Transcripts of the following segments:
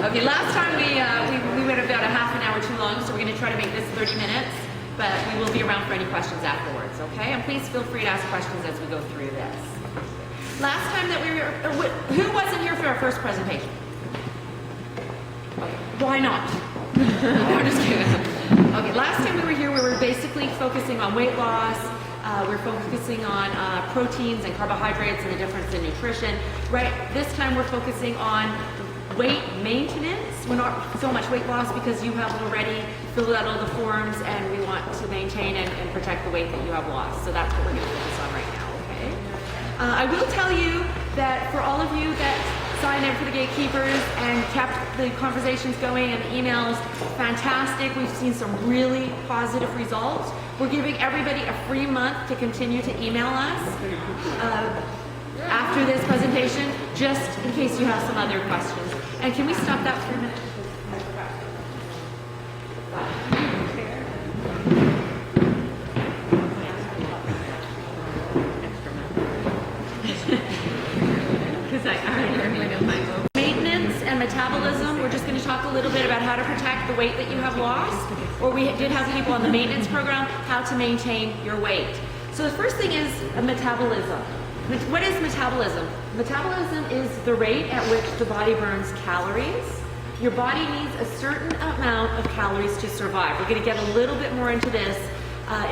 Okay, last time we went about a half an hour too long, so we're going to try to make this 30 minutes, but we will be around for any questions afterwards, okay? And please feel free to ask questions as we go through this. Last time that we were, who wasn't here for our first presentation? Okay, why not? No, I'm just kidding. Okay, last time we were here, we were basically focusing on weight loss. We're focusing on proteins and carbohydrates and the difference in nutrition. Right, this time we're focusing on weight maintenance. We're not so much weight loss because you have already filled out all the forms and we want to maintain and protect the weight that you have lost. So that's what we're going to focus on right now, okay? I will tell you that for all of you that signed in for the gatekeepers and kept the conversations going and the emails, fantastic. We've seen some really positive results. We're giving everybody a free month to continue to email us after this presentation, just in case you have some other questions. And can we stop that for a minute? Maintenance and metabolism, we're just going to talk a little bit about how to protect the weight that you have lost, or we did have people on the maintenance program, how to maintain your weight. So the first thing is metabolism. What is metabolism? Metabolism is the rate at which the body burns calories. Your body needs a certain amount of calories to survive. We're going to get a little bit more into this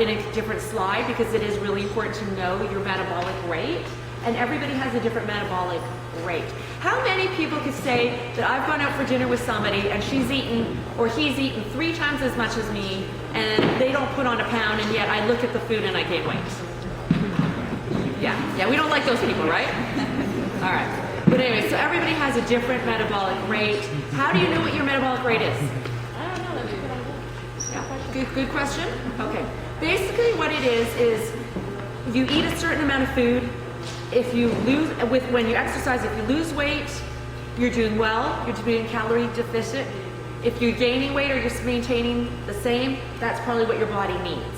in a different slide because it is really important to know your metabolic rate. And everybody has a different metabolic rate. How many people could say that I've gone out for dinner with somebody and she's eaten or he's eaten 3 times as much as me and they don't put on a pound and yet I look at the food and I gain weight? Yeah, we don't like those people, right? All right. But anyway, so everybody has a different metabolic rate. How do you know what your metabolic rate is? I don't know. Yeah, good question. Okay. Basically what it is you eat a certain amount of food. If you lose, when you exercise, if you lose weight, you're doing well, you're doing calorie deficit. If you're gaining weight or you're maintaining the same, that's probably what your body needs.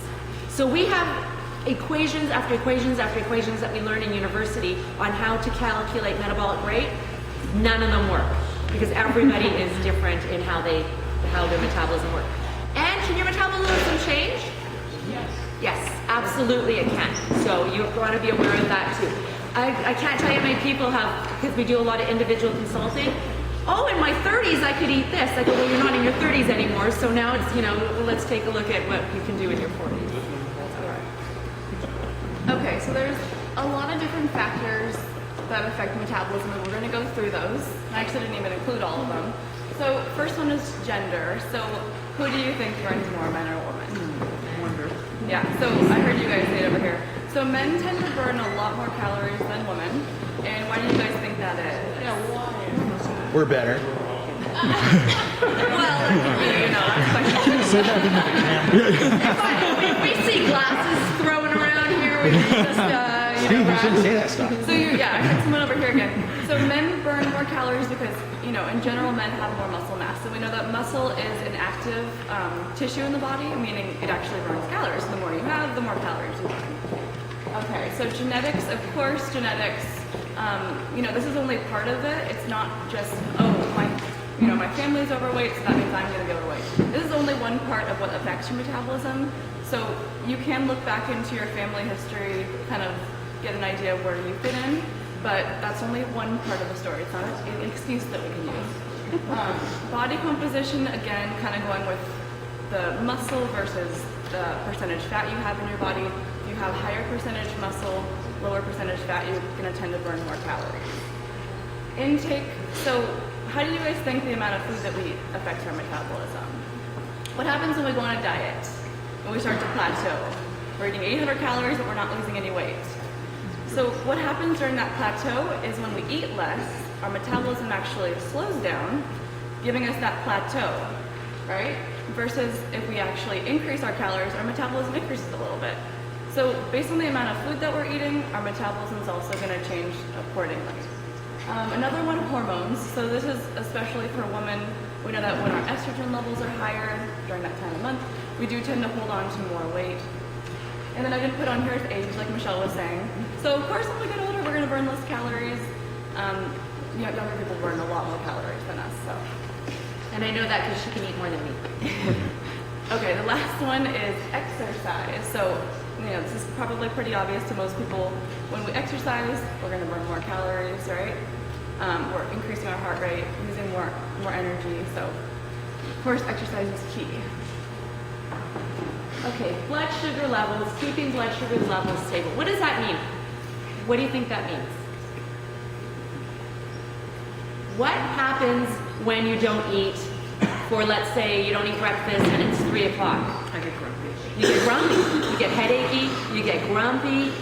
So we have equations after equations after equations that we learn in university on how to calculate metabolic rate. None of them work because everybody is different in how their metabolism works. And can your metabolism change? Yes, absolutely it can. So you've got to be aware of that too. I can't tell you how many people have, because we do a lot of individual consulting. Oh, in my 30s I could eat this. I go, well, you're not in your 30s anymore, so now it's, let's take a look at what you can do in your 40s. That's all right. Okay, so there's a lot of different factors that affect metabolism, and we're going to go through those. I actually didn't even include all of them. So first one is gender. So who do you think burns more, men or women? Yeah, so I heard you guys say it over here. So men tend to burn a lot more calories than women. And why do you guys think that is? Yeah, why? We're better. Well, that's question. Say that in the camera. If we see glasses thrown around here, we can just, Steve, you shouldn't say that stuff. So I heard someone over here again. So men burn more calories because, in general, men have more muscle mass. So we know that muscle is an active tissue in the body, meaning it actually burns calories. The more you have, the more calories you burn. Okay, so genetics, of course, genetics, this is only part of it. It's not just, my family's overweight, so that means I'm going to be overweight. This is only one part of what affects your metabolism. So you can look back into your family history, kind of get an idea of where you fit in, but that's only one part of the story. It's not an excuse that we can use. Body composition, again, kind of going with the muscle versus the percentage fat you have in your body. If you have higher percentage muscle, lower percentage fat, you're going to tend to burn more calories. Intake, so how do you guys think the amount of food that we eat affects our metabolism? What happens when we go on a diet? When we start to plateau? We're eating 800 calories, but we're not losing any weight. So what happens during that plateau is when we eat less, our metabolism actually slows down, giving us that plateau, right? Versus if we actually increase our calories, our metabolism increases a little bit. So based on the amount of food that we're eating, our metabolism is also going to change accordingly. Another one, hormones. So this is especially for women. We know that when our estrogen levels are higher during that time of month, we do tend to hold on to more weight. And then I didn't put on here is age, like Michelle was saying. So of course, when we get older, we're going to burn less calories. Younger people burn a lot more calories than us. So And I know that because she can eat more than me. Okay, the last one is exercise. So, this is probably pretty obvious to most people. When we exercise, we're going to burn more calories, right? We're increasing our heart rate, using more energy. So, of course, exercise is key. Okay, blood sugar levels, keeping blood sugar levels stable. What does that mean? What do you think that means? What happens when you don't eat for, let's say, you don't eat breakfast and it's 3 o'clock? I get grumpy. You get grumpy, you get headachy, you get grumpy.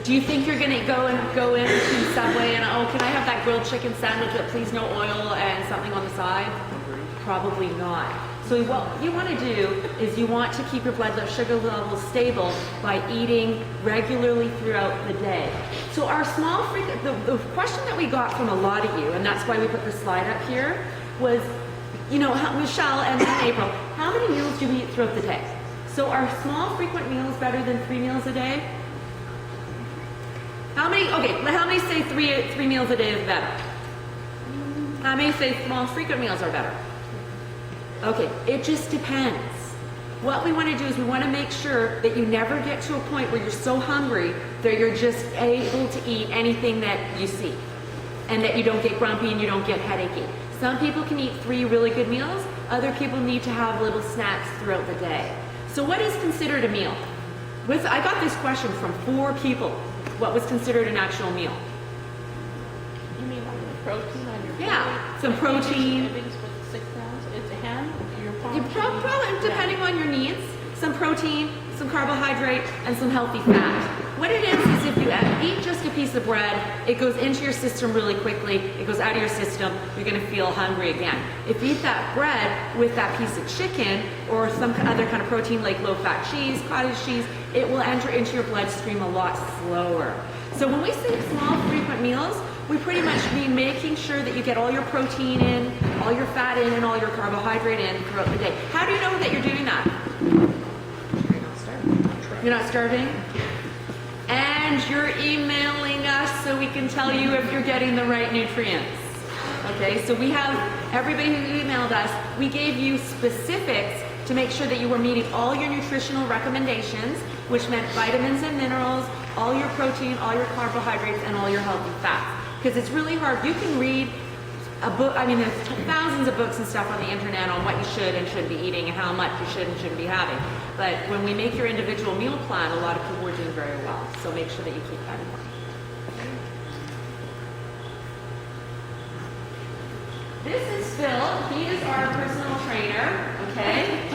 Do you think you're gonna go into Subway and, oh, can I have that grilled chicken sandwich but please no oil and something on the side? Probably not. So what you want to do is you want to keep your blood sugar levels stable by eating regularly throughout the day. So our small the question that we got from a lot of you, and that's why we put the slide up here, was, Michelle and April, how many meals do we eat throughout the day? So are small frequent meals better than 3 meals a day? How many say three meals a day is better? How many say small frequent meals are better? Okay, it just depends. What we want to do is we want to make sure that you never get to a point where you're so hungry that you're just able to eat anything that you see and that you don't get grumpy and you don't get headachy. Some people can eat 3 really good meals. Other people need to have little snacks throughout the day. So what is considered a meal? I got this question from 4 people. What was considered an actual meal? You mean like the protein on your Yeah, plate? some protein. If it's with 6 pounds, it's a ham, your palm. You probably, depending on your needs, some protein, some carbohydrate, and some healthy fat. What it is if you eat just a piece of bread, it goes into your system really quickly, it goes out of your system, you're gonna feel hungry again. If you eat that bread with that piece of chicken or some other kind of protein like low-fat cheese, cottage cheese, it will enter into your bloodstream a lot slower. So when we say small, frequent meals, we pretty much mean making sure that you get all your protein in, all your fat in, and all your carbohydrate in throughout the day. How do you know that you're doing that? You're not starving? And you're emailing us so we can tell you if you're getting the right nutrients. Okay, so we have everybody who emailed us, we gave you specifics to make sure that you were meeting all your nutritional recommendations, which meant vitamins and minerals, all your protein, all your carbohydrates, and all your healthy fats. Because it's really hard. You can read a book, there's thousands of books and stuff on the internet on what you should and shouldn't be eating and how much you should and shouldn't be having. But when we make your individual meal plan, a lot of people are doing very well. So make sure that you keep that in mind. This is Phil. He is our personal trainer, okay?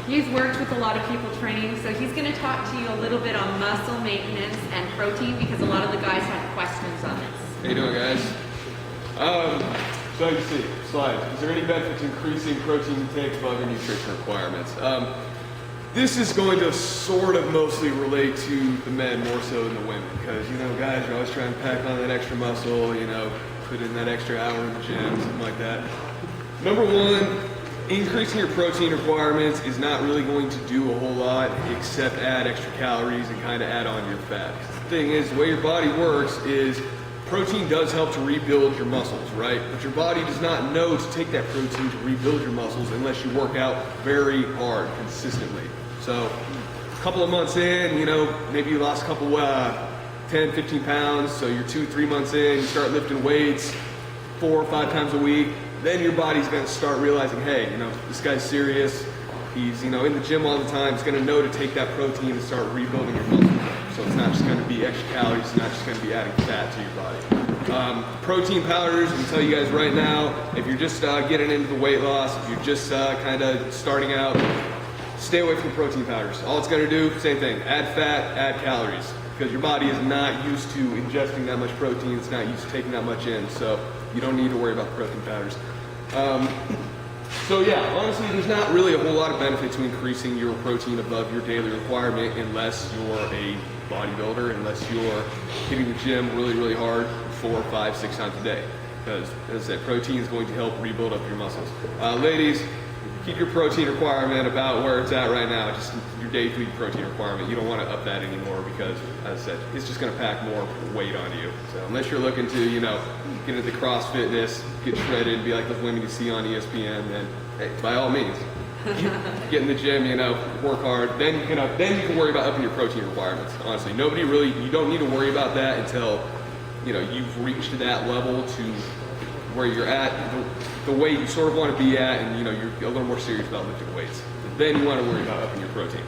He's worked with a lot of people training, so he's going to talk to you a little bit on muscle maintenance and protein because a lot of the guys have questions on this. How you doing, guys? So you see, slide. Is there any benefit to increasing protein intake above your nutrition requirements? This is going to sort of mostly relate to the men more so than the women because, guys are always trying to pack on that extra muscle, put in that extra hour in the gym, something like that. Number one, increasing your protein requirements is not really going to do a whole lot except add extra calories and kind of add on your fat. The thing is, the way your body works is protein does help to rebuild your muscles, right? But your body does not know to take that protein to rebuild your muscles unless you work out very hard, consistently. So a couple of months in, maybe you lost a couple, 10, 15 pounds, so you're 2-3 months in, you start lifting weights 4 or 5 times a week, then your body's gonna start realizing, hey, this guy's serious, he's, in the gym all the time, he's gonna know to take that protein and start rebuilding your muscles. So it's not just gonna be extra calories, it's not just gonna be adding fat to your body. Protein powders, I can tell you guys right now, if you're just getting into the weight loss, if you're just kind of starting out, stay away from protein powders. All it's gonna do, same thing, add fat, add calories. Because your body is not used to ingesting that much protein, it's not used to taking that much in, so you don't need to worry about the protein powders. So yeah, honestly, there's not really a whole lot of benefit to increasing your protein above your daily requirement unless you're a bodybuilder, unless you're hitting the gym really, really hard 4, 5, 6 times a day. Because, as I said, protein is going to help rebuild up your muscles. Ladies, keep your protein requirement about where it's at right now, just your daily protein requirement. You don't want to up that anymore because, as I said, it's just going to pack more weight on you. So unless you're looking to, get into CrossFitness, get shredded, be like those women you see on ESPN, then hey, by all means, get in the gym, work hard. Then you can worry about upping your protein requirements. Honestly, you don't need to worry about that until you've reached that level to where you're at, the weight you sort of want to be at, and you're a little more serious about lifting weights. Then you want to worry about upping your protein.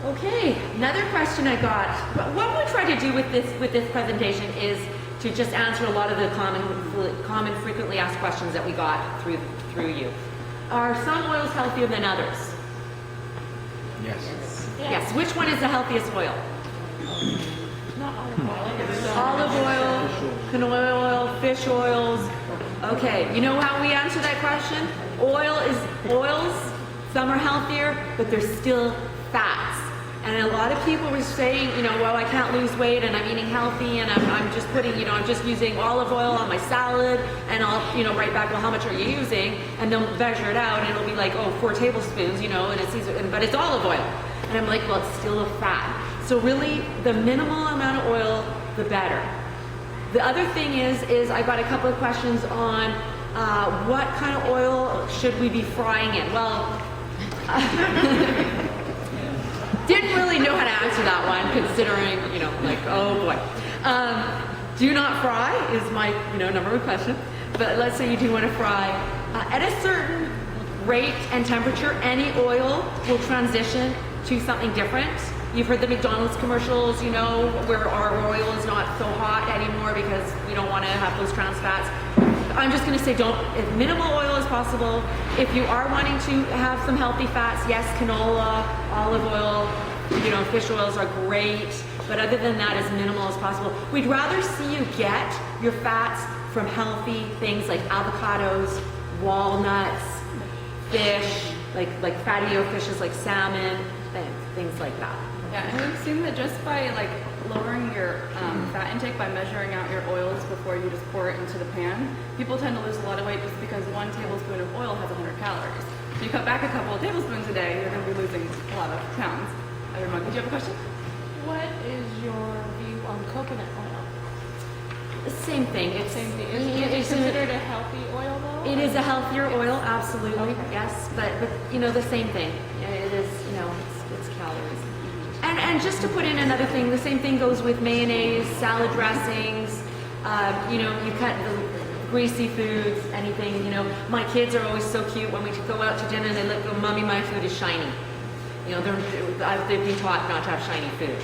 Okay, another question I got. What we try to do with this presentation is to just answer a lot of the common frequently asked questions that we got through you. Are some oils healthier than others? Yes. Yes. Which one is the healthiest oil? Not olive oil. Olive oil, canola oil, fish oils. Okay, you know how we answer that question? Oils, some are healthier, but they're still fats. And a lot of people were saying, well, I can't lose weight and I'm eating healthy and I'm just putting, I'm just using olive oil on my salad, and I'll, write back, well, how much are you using? And they'll measure it out and it'll be like, 4 tablespoons, but it's olive oil. And I'm like, well, it's still a fat. So really, the minimal amount of oil, the better. The other thing is I got a couple of questions on what kind of oil should we be frying in? Well, didn't really know how to answer that one, considering, oh boy. Do not fry is my, number one question. But let's say you do want to fry. At a certain rate and temperature, any oil will transition to something different. You've heard the McDonald's commercials, where our oil is not so hot anymore because we don't want to have those trans fats. I'm just going to say if minimal oil as possible. If you are wanting to have some healthy fats, yes, canola, olive oil, fish oils are great. But other than that, as minimal as possible. We'd rather see you get your fats from healthy things like avocados, walnuts, fish, like fatty fishes like salmon, things like that. Yeah, and we've seen that just by lowering your fat intake by measuring out your oils before you just pour it into the pan, people tend to lose a lot of weight just because 1 tablespoon of oil has 100 calories. So you cut back a couple of tablespoons a day, you're going to be losing a lot of pounds. Everyone, did you have a question? What is your view on coconut oil? Same thing. Is it considered a healthy oil though? It is a healthier oil, absolutely. Okay. Yes, but the same thing. It is, it's calories. And just to put in another thing, the same thing goes with mayonnaise, salad dressings. You cut the greasy foods, anything. My kids are always so cute when we go out to dinner. They look, oh, Mommy, my food is shiny. They've been taught not to have shiny food.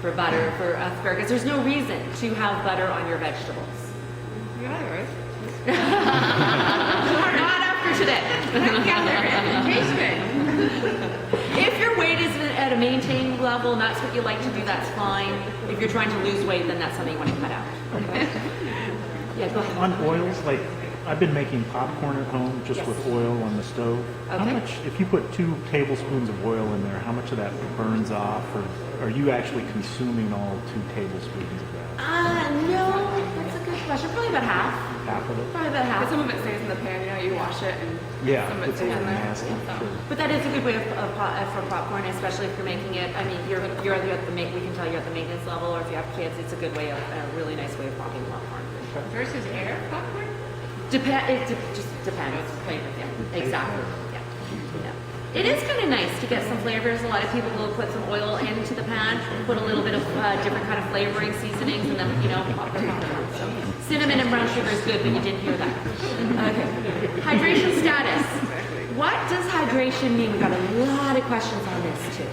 For butter, for asparagus. There's no reason to have butter on your vegetables. You're not right. Not after today. If your weight is at a maintained level and that's what you like to do, that's fine. If you're trying to lose weight, then that's something you want to cut out. Okay? Yeah, go ahead. On oils, I've been making popcorn at home just Yes. with oil on the stove. How Okay. much, if you put 2 tablespoons of oil in there, how much of that burns off, or are you actually consuming all 2 tablespoons of that? No, that's a good question. Probably about half. Half of it? Probably about But half. some of it stays in the pan, you wash it and Yeah, some of it it's a stays in little there. nasty. Sure. But that is a good way for popcorn, especially if you're making it. I mean, you're at the we can tell you're at the maintenance level, or if you have kids, it's a good way a really nice way of popping popcorn. Versus air popcorn? It just depends. Yeah, exactly. Yeah. It is kind of nice to get some flavors. A lot of people will put some oil into the pan, put a little bit of different kind of flavoring seasonings, and then pop their popcorn. So cinnamon and brown sugar is good, but you didn't hear that. Okay. Hydration status. What does hydration mean? We got a lot of questions on this too.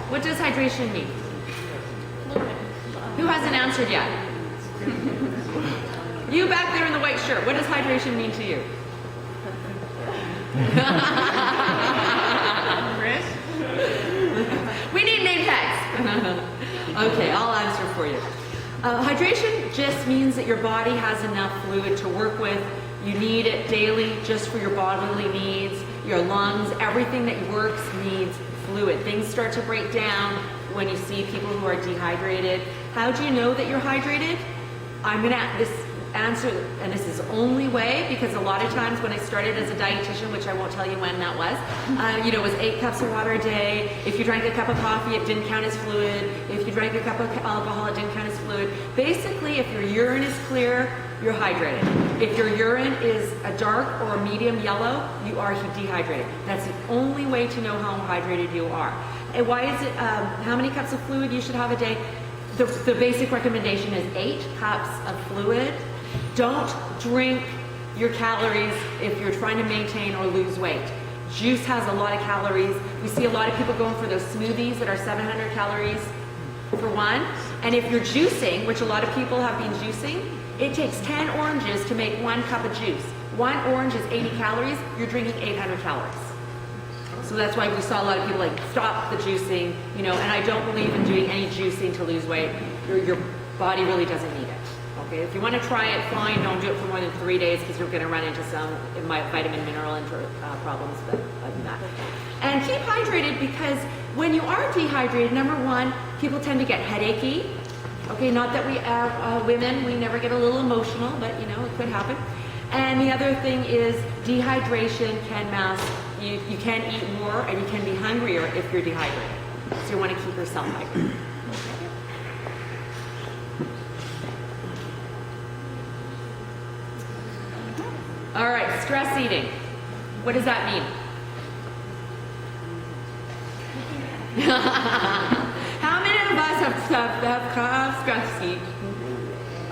What does hydration mean? Who hasn't answered yet? You back there in the white shirt. What does hydration mean to you? Chris? We need name tags. Okay, I'll answer for you. Hydration just means that your body has enough fluid to work with. You need it daily just for your bodily needs, your lungs, everything that works needs fluid. Things start to break down when you see people who are dehydrated. How do you know that you're hydrated? answer, and this is the only way, because a lot of times when I started as a dietitian, which I won't tell you when that was, it was 8 cups of water a day. If you drank a cup of coffee, it didn't count as fluid. If you drank a cup of alcohol, it didn't count as fluid. Basically, if your urine is clear, you're hydrated. If your urine is a dark or a medium yellow, you are dehydrated. That's the only way to know how hydrated you are. And why is it, how many cups of fluid you should have a day? The basic recommendation is 8 cups of fluid. Don't drink your calories if you're trying to maintain or lose weight. Juice has a lot of calories. We see a lot of people going for those smoothies that are 700 calories for one. And if you're juicing, which a lot of people have been juicing, it takes 10 oranges to make 1 cup of juice. 1 orange is 80 calories. You're drinking 800 calories. So that's why we saw a lot of people like stop the juicing, and I don't believe in doing any juicing to lose weight. Your body really doesn't need it. Okay, if you want to try it, fine. Don't do it for more than 3 days because you're going to run into some vitamin mineral problems. But other than that, and keep hydrated, because when you are dehydrated, number one, people tend to get headachy. Okay, not that we are women, we never get a little emotional, but it could happen. And the other thing is dehydration can mask. You can eat more and you can be hungrier if you're dehydrated. So you want to keep yourself hydrated. All right, stress eating. What does that mean? How many of us have stress eat?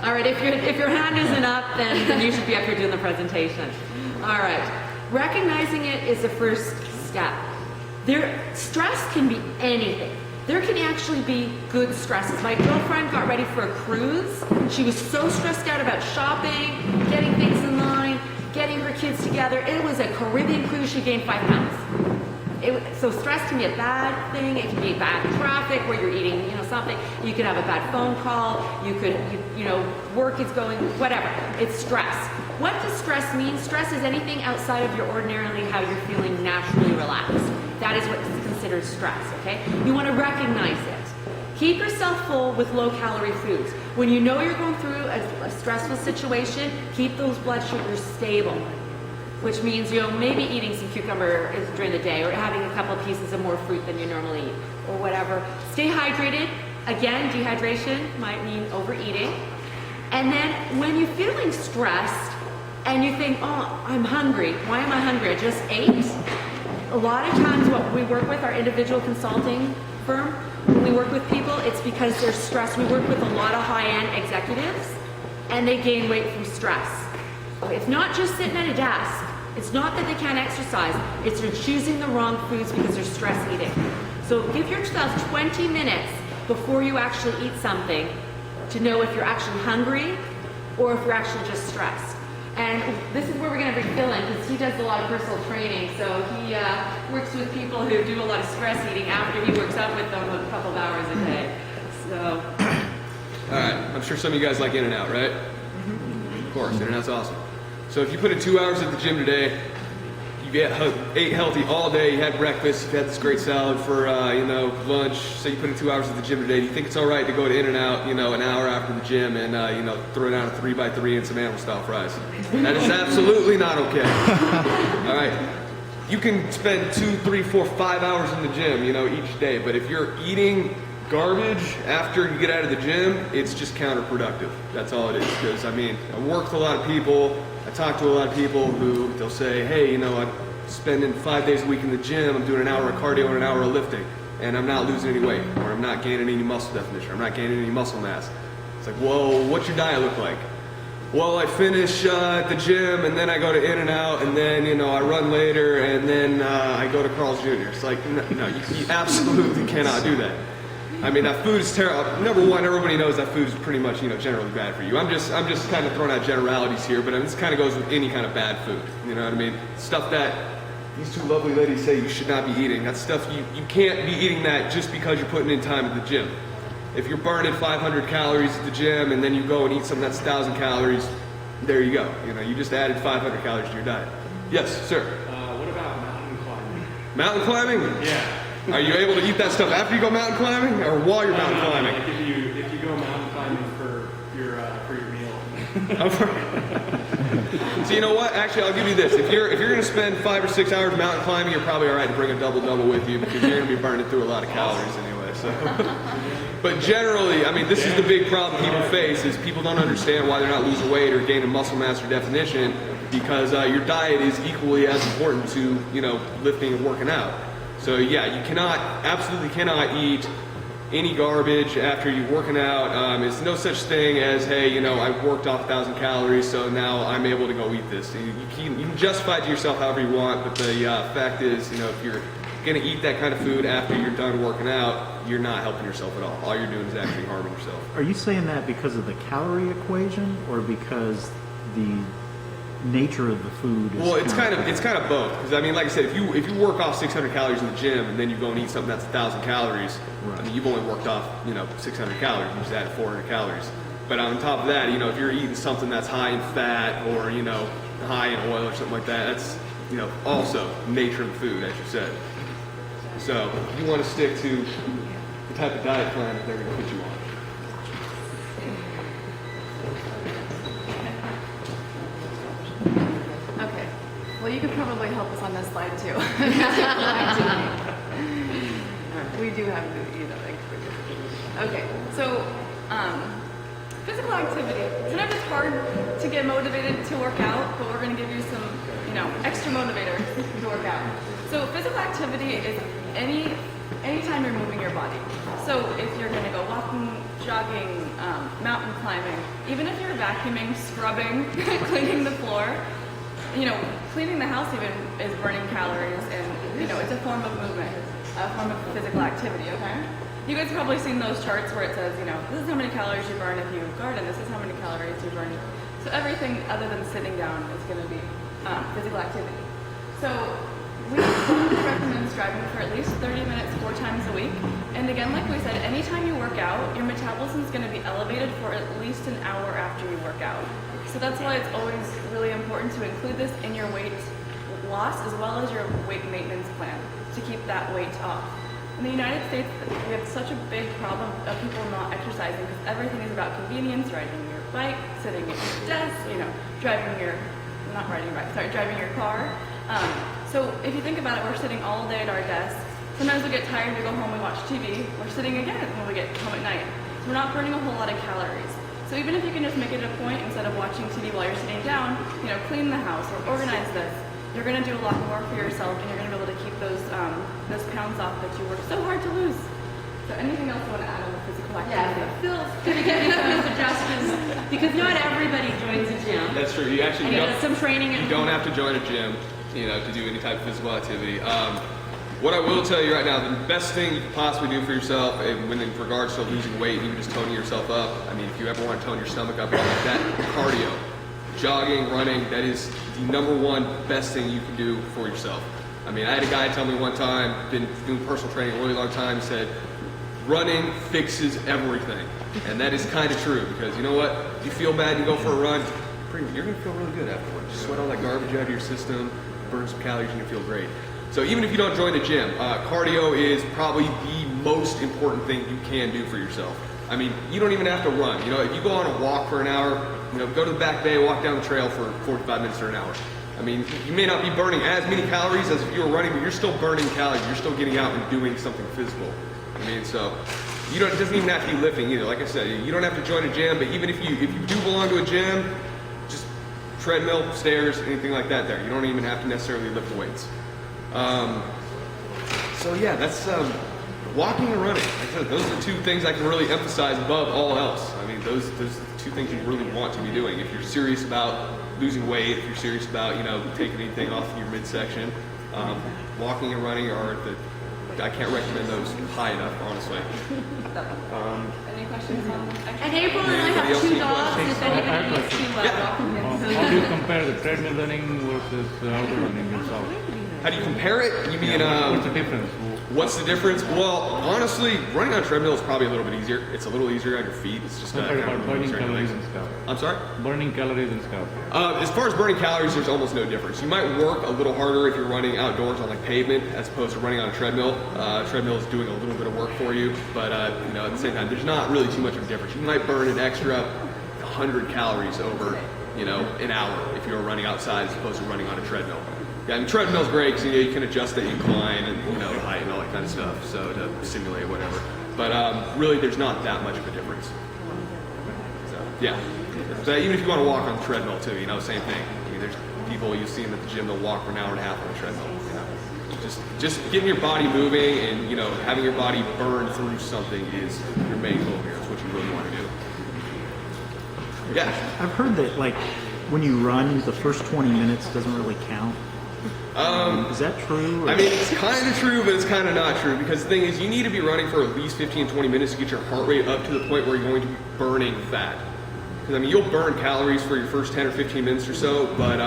All right, if your hand isn't up, then you should be up here doing the presentation. All right. Recognizing it is the first step. Stress can be anything. There can actually be good stresses. My girlfriend got ready for a cruise. She was so stressed out about shopping, getting things in line, getting her kids together. It was a Caribbean cruise. She gained 5 pounds. So stress can be a bad thing. It can be bad traffic where you're eating, something. You could have a bad phone call. You could, work is going, whatever. It's stress. What does stress mean? Stress is anything outside of your ordinarily how you're feeling naturally relaxed. That is what is considered stress, okay? You want to recognize it. Keep yourself full with low-calorie foods. When you know you're going through a stressful situation, keep those blood sugars stable, which means maybe eating some cucumber during the day or having a couple of pieces of more fruit than you normally eat or whatever. Stay hydrated. Again, dehydration might mean overeating. And then when you're feeling stressed and you think, oh, I'm hungry. Why am I hungry? I just ate. A lot of times what we work with, our individual consulting firm, when we work with people, it's because they're stressed. We work with a lot of high-end executives and they gain weight from stress. It's not just sitting at a desk. It's not that they can't exercise. It's they're choosing the wrong foods because they're stress eating. So give yourself 20 minutes before you actually eat something to know if you're actually hungry or if you're actually just stressed. And this is where we're going to bring Phil in, because he does a lot of personal training. So he works with people who do a lot of stress eating after he works out with them a couple of hours a day. So. All right, I'm sure some of you guys like In-N-Out, right? Mm-hmm. Of course, In-N-Out's awesome. So if you put in 2 hours at the gym today, you ate healthy all day, you had breakfast, you had this great salad for, lunch, say you put in 2 hours at the gym today, do you think it's all right to go to In-N-Out, an hour after the gym and, throw down a 3x3 and some animal-style fries? That is absolutely not okay. All right. You can spend 2, 3, 4, 5 hours in the gym, each day, but if you're eating garbage after you get out of the gym, it's just counterproductive. That's all it is. Because, I work with a lot of people, I talk to a lot of people who they'll say, hey, I'm spending 5 days a week in the gym, I'm doing an hour of cardio and an hour of lifting, and I'm not losing any weight, or I'm not gaining any muscle definition, or I'm not gaining any muscle mass. It's like, well, what's your diet look like? Well, I finish at the gym, and then I go to In-N-Out, and then, I run later, and then I go to Carl's Jr. It's like, no, you absolutely cannot do that. That food is terrible. Number one, everybody knows that food is pretty much, generally bad for you. I'm just kind of throwing out generalities here, but this kind of goes with any kind of bad food. You know what I mean? Stuff that these two lovely ladies say you should not be eating. That's stuff you can't be eating that just because you're putting in time at the gym. If you're burning 500 calories at the gym and then you go and eat something that's 1,000 calories, there you go. You just added 500 calories to your diet. Yes, sir. What about mountain climbing? Mountain climbing? Yeah. Are you able to eat that stuff after you go mountain climbing or while you're mountain climbing? Like if you go mountain climbing for for your meal. So you know what? Actually, I'll give you this. If you're going to spend 5 or 6 hours mountain climbing, you're probably all right to bring a double with you because you're going to be burning through a lot of calories anyway. So, but generally, I mean, this is the big problem people face: is people don't understand why they're not losing weight or gaining muscle mass or definition because your diet is equally as important to lifting and working out. So yeah, you absolutely cannot eat any garbage after you're working out. It's no such thing as, hey, I worked off 1,000 calories, so now I'm able to go eat this. You can justify it to yourself however you want, but the fact is, if you're going to eat that kind of food after you're done working out, you're not helping yourself at all. All you're doing is actually harming yourself. Are you saying that because of the calorie equation or because the nature of the food is Well, it's kind of both. Because I mean, like I said, if you work off 600 calories in the gym and then you go and eat something that's 1,000 calories, Right. I mean, you've only worked off 600 calories. You just added 400 calories. But on top of that, if you're eating something that's high in fat or high in oil or something like that, that's also nature of the food, as you said. So you want to stick to the type of diet plan that they're going to put you on. Okay. Well, you could probably help us on this slide too. We do have to, Okay. So, physical activity. Sometimes it's hard to get motivated to work out, but we're going to give you some, extra motivators to work out. So, physical activity is anytime you're moving your body. So, if you're going to go walking, jogging, mountain climbing, even if you're vacuuming, scrubbing, cleaning the floor, cleaning the house even is burning calories, and it's a form of movement, a form of physical activity. Okay, you guys have probably seen those charts where it says, this is how many calories you burn if you garden, this is how many calories you burn. So everything other than sitting down is going to be physical activity. So we recommend striving for at least 30 minutes 4 times a week. And again, like we said, anytime you work out, your metabolism is going to be elevated for at least an hour after you work out. So that's why it's always really important to include this in your weight loss as well as your weight maintenance plan to keep that weight off. In the United States, we have such a big problem of people not exercising because everything is about convenience, riding your bike, sitting at your desk, driving your car. So if you think about it, we're sitting all day at our desk. Sometimes we get tired, we go home, we watch TV. We're sitting again when we get home at night. So we're not burning a whole lot of calories. So even if you can just make it a point, instead of watching TV while you're sitting down, clean the house or organize this, you're going to do a lot more for yourself, and you're going to be able to keep those pounds off that you worked so hard to lose. So anything else you want to add on the physical activity? Yeah, Phil's going to give you some suggestions because not everybody joins a gym. That's true. You actually And does some training. You don't have to join a gym, to do any type of physical activity. What I will tell you right now, the best thing you can possibly do for yourself, when in regards to losing weight, even just toning yourself up. I mean, if you ever want to tone your stomach up, like that, cardio, jogging, running, that is the #1 best thing you can do for yourself. I mean, I had a guy tell me one time, been doing personal training a really long time, he said, running fixes everything. And that is kind of true, because you know what? If you feel bad, you go for a run, you're going to feel really good afterwards. Just sweat all that garbage out of your system, burn some calories, and you feel great. So even if you don't join the gym, cardio is probably the most important thing you can do for yourself. I mean, you don't even have to run. If you go on a walk for an hour, go to the back bay, walk down the trail for 45 minutes or an hour. I mean, you may not be burning as many calories as if you were running, but you're still burning calories. You're still getting out and doing something physical. I mean, so it doesn't even have to be lifting either. Like I said, you don't have to join a gym, but even if you do belong to a gym, just treadmill, stairs, anything like that there. You don't even have to necessarily lift weights. So yeah, that's walking and running. Like I said, those are 2 things I can really emphasize above all else. I mean, those are the 2 things you really want to be doing. If you're serious about losing weight, if you're serious about, taking anything off your midsection, walking and running are I can't recommend those high enough, honestly. Any questions on And April and I have 2 dogs. If anybody needs to welcome him. How do you compare the treadmill running versus outdoor running yourself? How do you compare it? You mean, What's the difference? what's the difference? Well, honestly, running on a treadmill is probably a little bit easier. It's a little easier on your feet. It's just Compared about burning calories and stuff. I'm sorry? Burning calories and stuff. As far as burning calories, there's almost no difference. You might work a little harder if you're running outdoors on like pavement as opposed to running on a treadmill. Treadmill is doing a little bit of work for you, but at the same time, there's not really too much of a difference. You might burn an extra 100 calories over, an hour if you were running outside as opposed to running on a treadmill. Yeah, and treadmill's great because you can adjust the incline and the height and all that kind of stuff, so to simulate whatever. But really, there's not that much of a difference. So yeah, so even if you want to walk on the treadmill too, same thing. There's people you've seen at the gym that walk for an hour and a half on a treadmill. Just getting your body moving and having your body burn through something is your main goal here. It's what you really want to do. Yeah. I've heard that like when you run, the first 20 minutes doesn't really count. Is that true? I mean, it's kind of true, but it's kind of not true because the thing is, you need to be running for at least 15, 20 minutes to get your heart rate up to the point where you're going to be burning fat. Because you'll burn calories for your first 10 or 15 minutes or so, but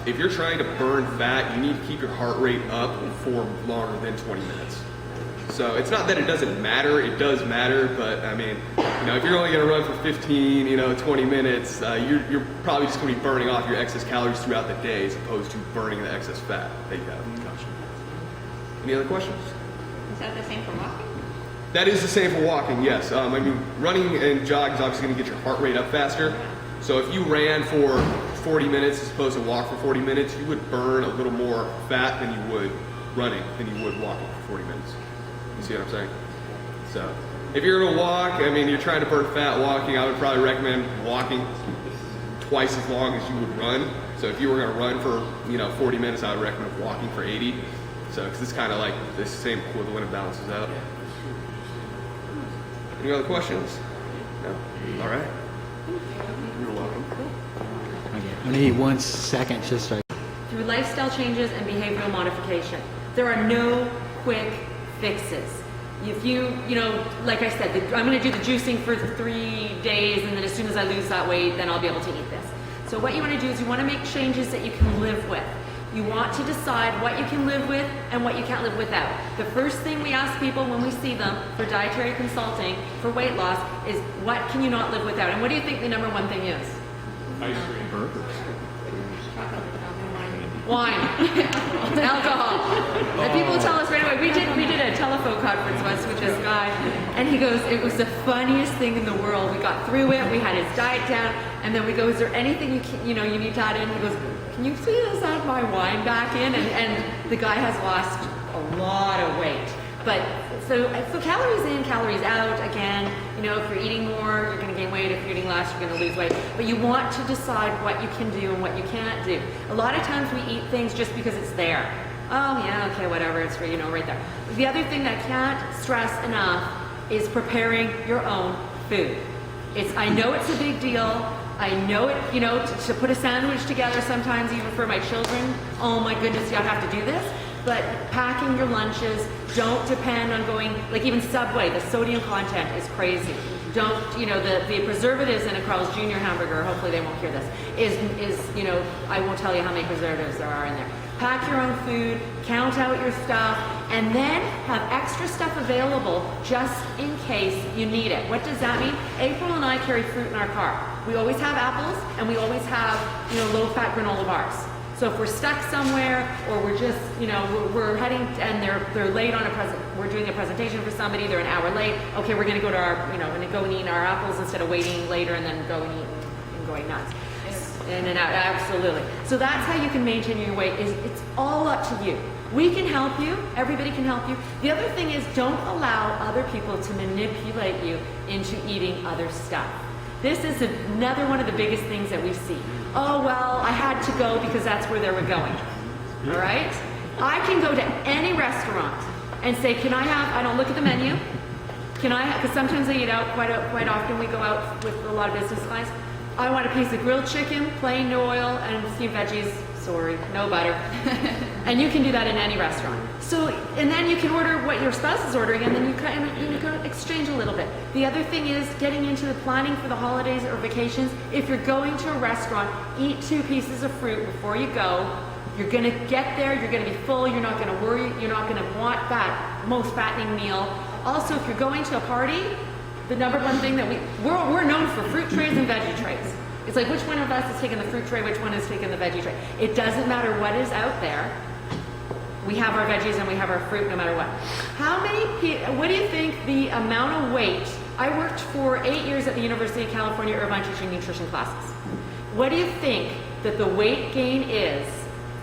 if you're trying to burn fat, you need to keep your heart rate up for longer than 20 minutes. So it's not that it doesn't matter, it does matter, but if you're only going to run for 15, 20 minutes, you're probably just going to be burning off your excess calories throughout the day as opposed to burning the excess fat that you have. Gotcha. Any other questions? Is that the same for walking? That is the same for walking, yes. Running and jogging is obviously going to get your heart rate up faster. So if you ran for 40 minutes as opposed to walk for 40 minutes, you would burn a little more fat than you would running than you would walking for 40 minutes. You see what I'm saying? So if you're going to walk, you're trying to burn fat walking, I would probably recommend walking twice as long as you would run. So if you were going to run for 40 minutes, I would recommend walking for 80. So because it's kind of like the same equivalent, it balances out. Any other questions? No? All right. You're welcome. Okay. I need 1 second just to... Through lifestyle changes and behavioral modification. There are no quick fixes. If you like I said, I'm going to do the juicing for 3 days, and then as soon as I lose that weight, then I'll be able to eat this. So what you want to do is you want to make changes that you can live with. You want to decide what you can live with and what you can't live without. The first thing we ask people when we see them for dietary consulting for weight loss is, what can you not live without? And what do you think the number one thing is? Ice cream. Burgers. Wine. Alcohol. And people tell us right away, we did a telephone conference once with this guy, and he goes, it was the funniest thing in the world. We got through it, we had his diet down, and then we go, is there anything you need to add in? He goes, can you please add my wine back in? And the guy has lost a lot of weight. But so calories in, calories out. Again, if you're eating more, you're going to gain weight. If you're eating less, you're going to lose weight. But you want to decide what you can do and what you can't do. A lot of times we eat things just because it's there. Oh yeah, okay, whatever. It's right there. The other thing that I can't stress enough is preparing your own food. I know it's a big deal. I know it, to put a sandwich together sometimes, even for my children. Oh my goodness, you have to do this. But packing your lunches, don't depend on going, like even Subway, the sodium content is crazy. Don't, the preservatives in a Carl's Jr. hamburger, hopefully they won't hear this, is I won't tell you how many preservatives there are in there. Pack your own food, count out your stuff, and then have extra stuff available just in case you need it. What does that mean? April and I carry fruit in our car. We always have apples, and we always have, low-fat granola bars. So if we're stuck somewhere, or we're just, we're heading and they're late on we're doing a presentation for somebody, they're an hour late. Okay, we're going to go to our, and go and eat our apples instead of waiting later and then go and eat and going nuts. In and out, absolutely. So that's how you can maintain your weight. It's all up to you. We can help you. Everybody can help you. The other thing is, don't allow other people to manipulate you into eating other stuff. This is another one of the biggest things that we see. Oh, well, I had to go because that's where they were going. All right? I can go to any restaurant and say, can I have, I don't look at the menu. Can I have, because sometimes I eat out quite often. We go out with a lot of business clients. I want a piece of grilled chicken, plain, no oil, and a few veggies. Sorry, no butter. And you can do that in any restaurant. So, and then you can order what your spouse is ordering, and then you can exchange a little bit. The other thing is getting into the planning for the holidays or vacations. If you're going to a restaurant, eat 2 pieces of fruit before you go. You're going to get there, you're going to be full, you're not going to worry, you're not going to want that most fattening meal. Also, if you're going to a party, the number one thing that we're known for fruit trays and veggie trays. It's like, which one of us is taking the fruit tray, which one is taking the veggie tray? It doesn't matter what is out there. We have our veggies and we have our fruit no matter what. What do you think the amount of weight I worked for 8 years at the University of California, Irvine, teaching nutrition classes. What do you think that the weight gain is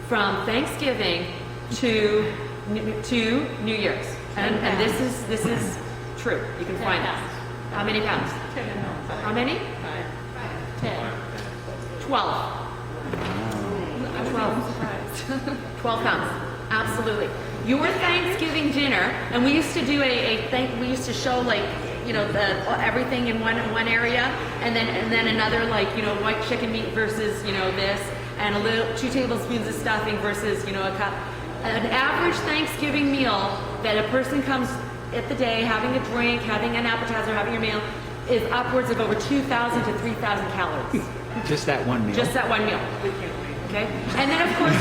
from Thanksgiving to New Year's? And this is true. You can find this. How many pounds? 10 pounds. How many? 10. 12. I'm 12. Surprised. 12 pounds. Absolutely. Your Thanksgiving dinner, and we used to do we used to show like, you know, everything in one area, and then another, like, you know, white chicken meat versus, you know, this, and 2 tablespoons of stuffing versus, you know, a cup. An average Thanksgiving meal that a person comes at the day, having a drink, having an appetizer, having your meal, is upwards of over 2,000 to 3,000 calories. Just that one meal. Just that one meal. Okay? And then, of course,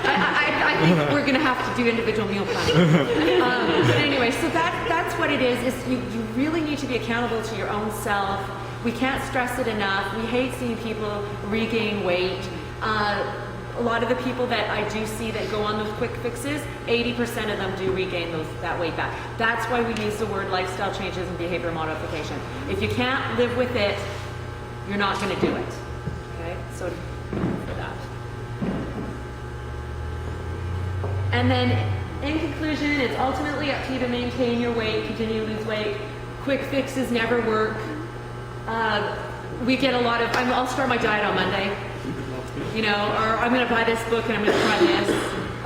I think we're going to have to do individual meal planning. But anyway, so that's what it is you really need to be accountable to your own self. We can't stress it enough. We hate seeing people regain weight. A lot of the people that I do see that go on those quick fixes, 80% of them do regain that weight back. That's why we use the word lifestyle changes and behavior modification. If you can't live with it, you're not going to do it. Okay, so for that. And then, in conclusion, it's ultimately up to you to maintain your weight, continue to lose weight. Quick fixes never work. We get a lot of, I'll start my diet on Monday. You know, or I'm going to buy this book and I'm going to try this.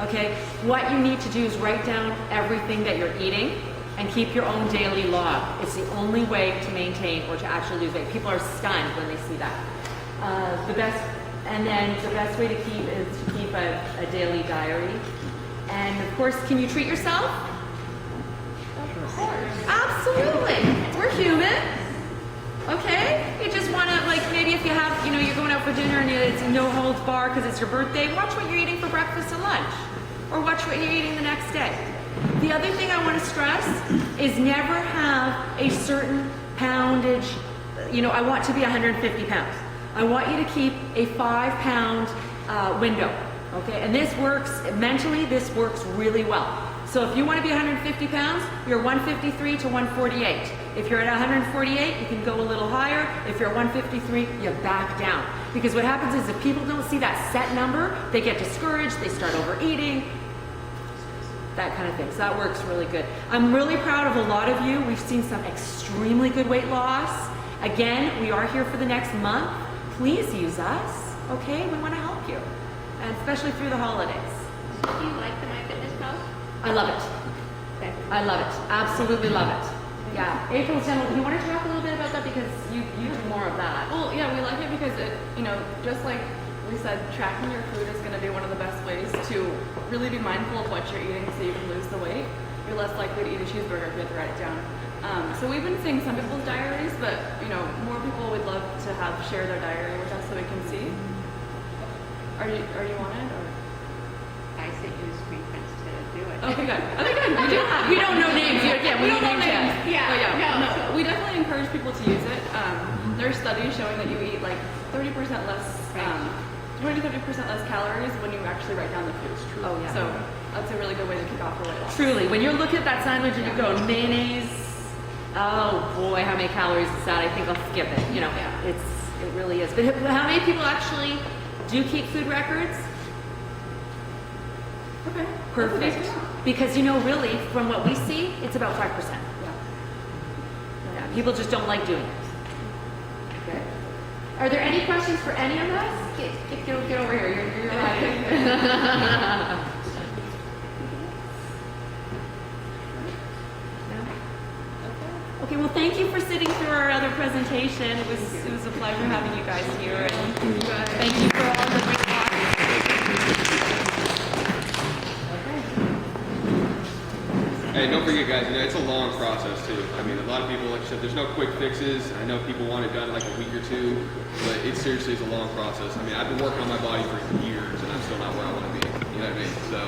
Okay? What you need to do is write down everything that you're eating and keep your own daily log. It's the only way to maintain or to actually lose weight. People are stunned when they see that. The best way to keep is to keep a daily diary. And of course, can you treat yourself? Of course. Absolutely. We're human. Okay? You just want to, like, maybe if you have, you know, you're going out for dinner and it's a no holds bar because it's your birthday, watch what you're eating for breakfast and lunch. Or watch what you're eating the next day. The other thing I want to stress is never have a certain poundage. You know, I want to be 150 pounds. I want you to keep a 5-pound window. Okay? And this works, mentally, this works really well. So if you want to be 150 pounds, you're 153 to 148. If you're at 148, you can go a little higher. If you're at 153, you back down. Because what happens is if people don't see that set number, they get discouraged, they start overeating, that kind of thing. So that works really good. I'm really proud of a lot of you. We've seen some extremely good weight loss. Again, we are here for the next month. Please use us, okay? We want to help you, and especially through the holidays. Do you like the MyFitnessPal? I love it. Okay. I love it. Absolutely love it. Yeah. April's done. You want to talk a little bit about that because you do more of that. Well, yeah, we like it because it, you know, just like we said, tracking your food is going to be one of the best ways to really be mindful of what you're eating so you can lose the weight. You're less likely to eat a cheeseburger if you have to write it down. So we've been seeing some people's diaries, but, you know, more people would love to have share their diary with us so we can see. Are you on it? Or? I sent you the screen prints to do it. Okay, good. Okay, good. We don't know names. Yeah, We don't know names. Yeah, No, we definitely encourage people to use it. There are studies showing that you eat like 30% less, 20 to 30% less calories when you actually write down the food. Oh, yeah. So that's a really good way to kick off your weight loss. Truly, when you look at that sandwich and you go mayonnaise, oh boy, how many calories is that? I think I'll skip it. You know, it really is. But how many people actually do keep food records? Okay. Perfect. Because, you know, really, from what we see, it's about 5%. Yeah, people just don't like doing it. Okay. Are there any questions for any of us? Get over here. You're right. Okay, well, thank you for sitting through our other presentation. It was a pleasure having you guys here. And thank you for all the great talk. Hey, don't forget, guys, you know, it's a long process, too. I mean, a lot of people, like I said, there's no quick fixes. I know people want it done in like a week or two, but it seriously is a long process. I mean, I've been working on my body for years, and I'm still not where I want to be. You know what I mean? So